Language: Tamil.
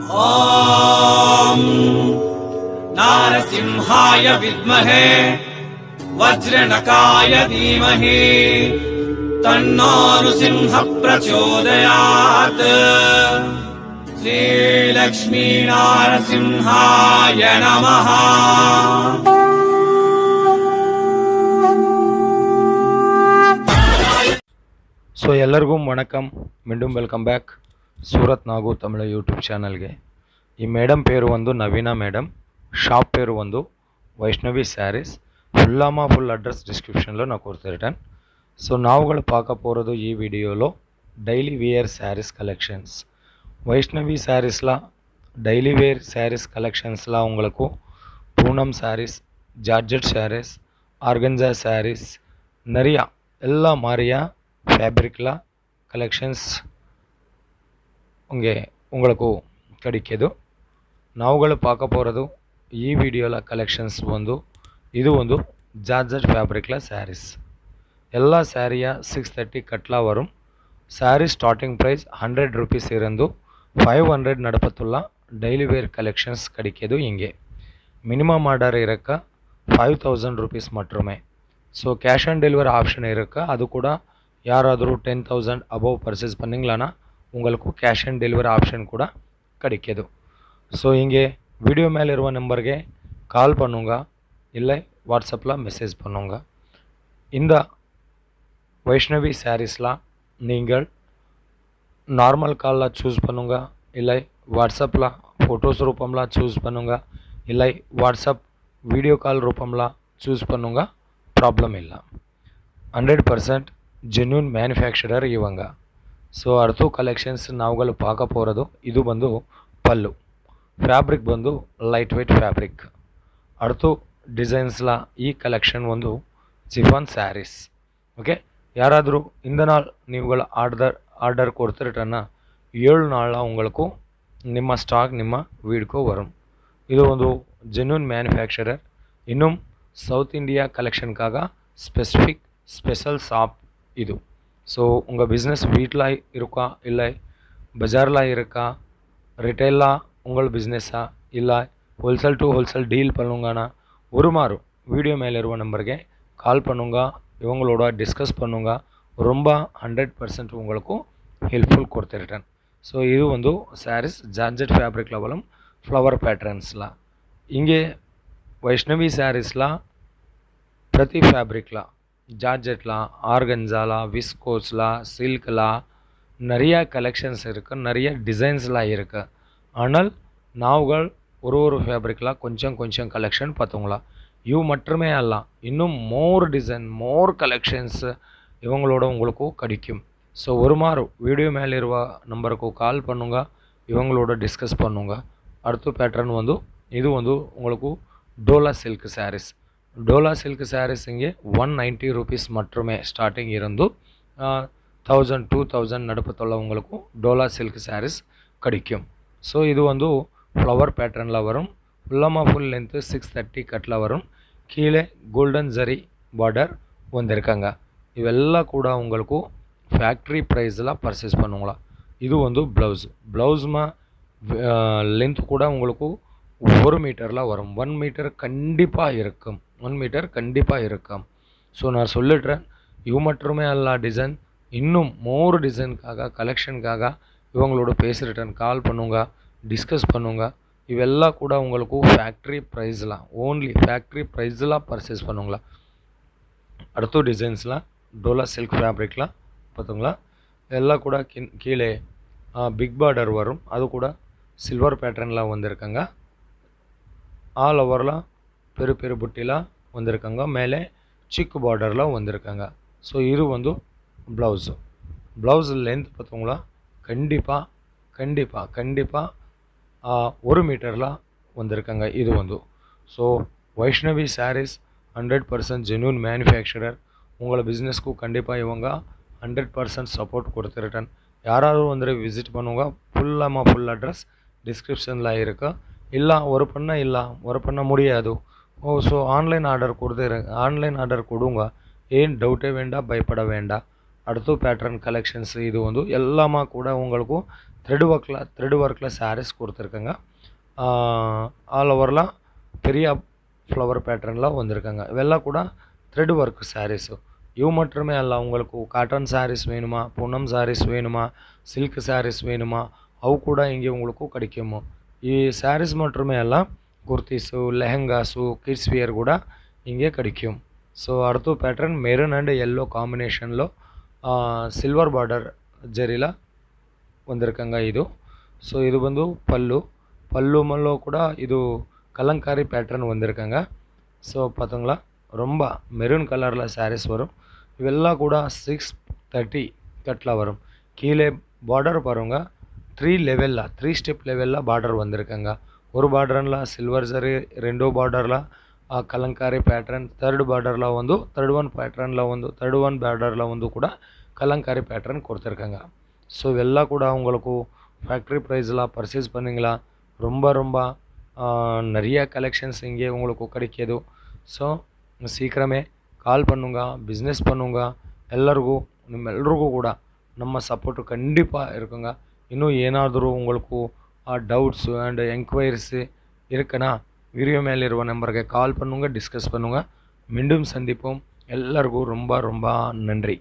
ॐ नारसिंहाय विद्महे वज्रनकाय धीमहि तन्नो नृसिंह प्रचोदयात्। श्रीलक्ष्मी नारसिंहाय नमः। ಸೊ ಎಲ್ಲರಿಗೂ ವಣಕಂ ಮಿಂಡುಂ ವೆಲ್ಕಮ್ ಬ್ಯಾಕ್ ಸೂರತ್ ನಾಗು ತಮಿಳು ಯೂಟ್ಯೂಬ್ ಚಾನಲ್ಗೆ. ಈ ಮೇಡಮ್ பேர் வந்து நவீனா மேடம், ஷாப் பேர் வந்து வைஷ்ணவி சாரீஸ். ஃபுல் அட்ரஸ் டிஸ்கிரிப்ஷனில் நான் கொடுத்துருட்டேன். ஸோ நாவுಗಳು பார்க்க போகிறது ఈ వీడియోలో daily wear saris collections. Vaishnavi சாரீஸில் டெய்லி வேர் சாரீஸ் கலெக்ஷன்ஸில் உங்களுக்கு பூனம் சாரீஸ், ஜார்ஜெட் சாரீஸ், ஆர்கன்ஜா சாரீஸ் நிறையா எல்லா மாதிரியா ஃபேப்ரிக்கில் கலெக்ஷன்ஸ் உங்களுக்கு கிடைக்கிது. ನಾವುಗಳು பார்க்க போகிறது ಈ ವಿಡಿಯೋಲ ಕಲೆಕ್ಷನ್ಸ್ ಇದು ಒಂದು ಜಾರ್ಜೆಟ್ ಫ್ಯಾಬ್ರಿಕ್ಲ ಸ್ಯಾರೀಸ್. ಎಲ್ಲ ಸ್ಯಾರಿಯ 630 ಕಟ್ಲ வரும். ಸ್ಯಾರಿ ಸ್ಟಾರ್ಟಿಂಗ್ ಪ್ರೈಸ್ 100 ருபீஸ் இருந்து 500 நடப்பத்துள்ள டெய்லி வேர் கலெக்ஷன்ஸ் கிடைக்கிது. இங்கே மினிமம் ஆர்டர் இருக்க 5000 ருபீஸ் மட்டுமே. So cash on delivery option இருக்குது. அது கூட யாராದರೂ 10,000 அபவ் பர்ச்சேஸ் பண்ணிங்களான்னா உங்களுக்கு கேஷ் ஆன் டெலிவரி ஆப்ஷன் கூட கிடைக்கிது. ஸோ இங்கே வீடியோ மேலே இருவ நம்பருக்கு கால் பண்ணுங்க, இல்லை வாட்ஸ்அப்பில் மெசேஜ் பண்ணுங்க. இந்த வைஷ்ணவி சாரீஸில் நீங்கள் நார்மல் காலில் சூஸ் பண்ணுங்க, இல்லை வாட்ஸ்அப்பில் ஃபோட்டோஸ் ரூபம்ல சூஸ் பண்ணுங்க, இல்லை வாட்ஸ்அப் வீடியோ கால் ரூபம்ல சூஸ் பண்ணுங்க, ப்ராப்ளம் இல்லை. 100% ಜೆನ್ಯೂನ್ ಮ್ಯಾನುಫ್ಯಾಕ್ಚರರ್ ಇವಂಗ. ಸೊ ಅರ್ತು ಕಲೆಕ್ಷನ್ಸ್ ನಾವುಗಳು ಪಾಕ ಪೋರದು. ಇದು ಬಂದು ಪಲ್ಲು ಫ್ಯಾಬ್ರಿಕ್ ಬಂದು ಲೈಟ್ ವೆಯ್ಟ್ ಫ್ಯಾಬ್ರಿಕ್. ಅರ್ತು ಡಿಸೈನ್ಸ್ಲ ಈ ಕಲೆಕ್ಷನ್ ಒಂದು ಚಿಫಾನ್ ಸ್ಯಾರೀಸ್. ಓಕೆ, ಯಾರಾದರೂ இந்த நாள் ನೀವುಗಳ ಆರ್ಡರ್ ಕೊಡ್ತಿರಟನ್ನ 7 நாளில் உங்களுக்கு ನಿಮ್ಮ ಸ್ಟಾಕ್ ನಿಮ್ಮ வீடுக்கோ வரும். இது ಒಂದು ஜென்யூன் மேனுஃபேக்சரர். இன்னும் சவுத் இந்தியா கலெக்ஷனுக்காக ஸ்பெஷல் ஷாப் இது. ஸோ உங்கள் பிஸ்னஸ் வீட்டில் இருக்கா, இல்லை பஜாரில் இருக்கா, ரிட்டைலாக உங்கள் பிஸ்னஸா, இல்லை ஹோல்சேல் டு ஹோல்சேல் டீல் பண்ணுங்கன்னா ஒரு மாறும் வீடியோ மேலே இருவ நம்பருக்கு கால் பண்ணுங்க, இவங்களோட டிஸ்கஸ் பண்ணுங்க. ரொம்ப 100% உங்களுக்கு ஹெல்ப்ஃபுல் கொடுத்துருட்டேன். ஸோ இது வந்து சாரீஸ் ஜார்ஜெட் ஃபேப்ரிக் லெவலும் ஃப்ளவர் பேட்டர்ன்ஸில். இங்கே வைஷ்ணவி சாரீஸில் பிரதி ஃபேப்ரிக்கில் ஜார்ஜெட்டில், ஆர்கன்ஜாவில், விஸ்கோஸில், சில்கில் நிறைய கலெக்ஷன்ஸ் இருக்குது, நிறைய டிசைன்ஸ்லாம் இருக்குது. ஆனால் நாவுகள் ஒரு ஃபேப்ரிக்கில் கொஞ்சம் கலெக்ஷன் பார்த்துங்களா. இவ் மட்டுமே அல்ல, இன்னும் மோர் டிசைன் மோர் கலெக்ஷன்ஸ் இவங்களோட உங்களுக்கு கிடைக்கும். ஸோ ஒரு மாறு வீடியோ மேலே இருவ நம்பருக்கு கால் பண்ணுங்க, இவங்களோட டிஸ்கஸ் பண்ணுங்க. அடுத்த பேட்டர்ன் வந்து இது வந்து உங்களுக்கு டோலா சில்க் சாரீஸ். டோலா சில்க் சாரீஸ் இங்கே 190 ருபீஸ் மட்டுமே ஸ்டார்டிங் இருந்து 1000 2000 நடுப்பத்துள்ள உங்களுக்கு டோலா சில்க் சாரீஸ் கிடைக்கும். ஸோ இது வந்து ஃப்ளவர் பேட்டர்னில் வரும். ஃபுல் லென்த்து 630 கட்டில் வரும். கீழே கோல்டன் ஜரி பார்டர் வந்திருக்காங்க. இவெல்லாம் கூட உங்களுக்கு ஃபேக்ட்ரி ப்ரைஸில் பர்ச்சேஸ் பண்ணுங்களா. இது வந்து ப்ளவுஸ்மா லென்த் கூட உங்களுக்கு 1 மீட்டரில் வரும். 1 மீட்டர் கண்டிப்பாக இருக்கும், 1 மீட்டர் கண்டிப்பாக இருக்கும். ஸோ நான் சொல்லிடுறேன், இவ் மட்டுமே அல்ல டிசைன், இன்னும் மோர் டிசைனுக்காக கலெக்ஷனுக்காக இவங்களோட பேசுகிறேன். கால் பண்ணுங்க, டிஸ்கஸ் பண்ணுங்க. இவெல்லாம் கூட உங்களுக்கு ஃபேக்ட்ரி ப்ரைஸில், ஓன்லி ஃபேக்ட்ரி ப்ரைஸில் பர்ச்சேஸ் பண்ணுங்களா. அடுத்த டிசைன்ஸில் டோலா சில்க் ஃபேப்ரிக்கில் பார்த்துங்களா. எல்லாம் கூட கீழே பிக் பார்டர் வரும். அது கூட சில்வர் பேட்டர்னில் வந்திருக்காங்க. ஆல் ஓவரில் பெரு புட்டியில் வந்திருக்காங்க. மேலே சிக்கு பார்டரில் வந்திருக்காங்க. ஸோ இது வந்து ப்ளவுஸ் லென்த் பார்த்துங்களா. கண்டிப்பாக 1 மீட்டரில் வந்திருக்காங்க. இது வந்து so Vaishnavi saris 100% genuine manufacturer. உங்களை பிஸ்னஸ்க்கு கண்டிப்பாக இவங்க 100% சப்போர்ட் கொடுத்துருட்டேன். யாராவது வந்து விசிட் பண்ணுங்க. ஃபுல் அட்ரஸ் டிஸ்கிரிப்ஷனில் இருக்குது. ಇಲ್ಲ ஒரு பண்ண முடியாது. ஸோ ஆன்லைன் ஆர்டர் கொடுங்க. ಏನು ಡೌಟೇ வேண்டாம், பயப்பட வேண்டாம். அடுத்து பேட்டர்ன் கலெக்ஷன்ஸ் இது வந்து எல்லாமா கூட உங்களுக்கு த்ரெட் ஒர்க்கில் சாரீஸ் கொடுத்துருக்கேங்க. ஆல் ஓவரில் பெரிய ஃப்ளவர் பேட்டர்னில் வந்திருக்காங்க. இವೆಲ್ಲ கூட த்ரெட் ஒர்க் சாரீஸு. இவு மட்டுமே அல்ல, உங்களுக்கு காட்டன் சாரீஸ் வேணுமா, பூனம் சாரீஸ் வேணுமா, சில்க் சாரீஸ் வேணுமா, ಅವು ಕೂಡ ಹಿಂಗೆ உங்களுக்கு கிடைக்கும். ಈ சாரீஸ் மட்டுமே அல்ல, குர்த்திஸு, லெஹங்காஸு, கிட்ஸ் வியர் கூட இங்கே கிடைக்கும். సో அடுத்த ప్యాటర్న్ మెరూన్ అండ్ ఎల్లో కాంబినేషన్లో సిల్వర్ బార్డర్ జరీలా வந்திருக்காங்க இது. ஸோ இது வந்து பல்லுமல்லோ கூட இது கலங்காரி பேட்டர்ன் வந்திருக்காங்க. ஸோ பார்த்தீங்களா, ரொம்ப மெரூன் கலரில் சாரீஸ் வரும். இவெல்லாம் கூட 630 கட்டில் வரும். கீழே பார்டர் பாருங்கள், 3 ஸ்டெப் லெவலில் பார்டர் வந்திருக்காங்க. ஒரு பார்டரில் சில்வர் ஜரி, రెండో பார்டரில் கலங்காரி பேட்டர்ன், థర్డ్ பார்டரில் வந்து థర్డ్ ஒன் பார்டரில் வந்து கூட கலங்காரி பேட்டர்ன் கொடுத்துருக்காங்க. ஸோ இவெல்லாம் கூட உங்களுக்கு ஃபேக்ட்ரி ப்ரைஸில் பர்ச்சேஸ் பண்ணிங்களா, ரொம்ப நிறைய கலெக்ஷன்ஸ் இங்கே உங்களுக்கு கிடைக்கிது. ஸோ சீக்கிரமே ಕಾಲ್ பண்ணுங்க, பிஸ்னஸ் பண்ணுங்க. ನಿಮ್ಮೆಲ್ಲರಿಗೂ ಕೂಡ ನಮ್ಮ ಸಪೋರ್ಟು ಖಂಡಿತ இருக்குங்க. இன்னும் ಏನಾದರೂ உங்களுக்கு டவுட்ஸு அண்ட் என்கொயரிஸ் இருக்குன்னா வீடியோ மேலே இருக்க நம்பருக்கு கால் பண்ணுங்க, டிஸ்கஸ் பண்ணுங்க. மீண்டும் சந்திப்போம். எல்லாருக்கும் ரொம்ப நன்றி.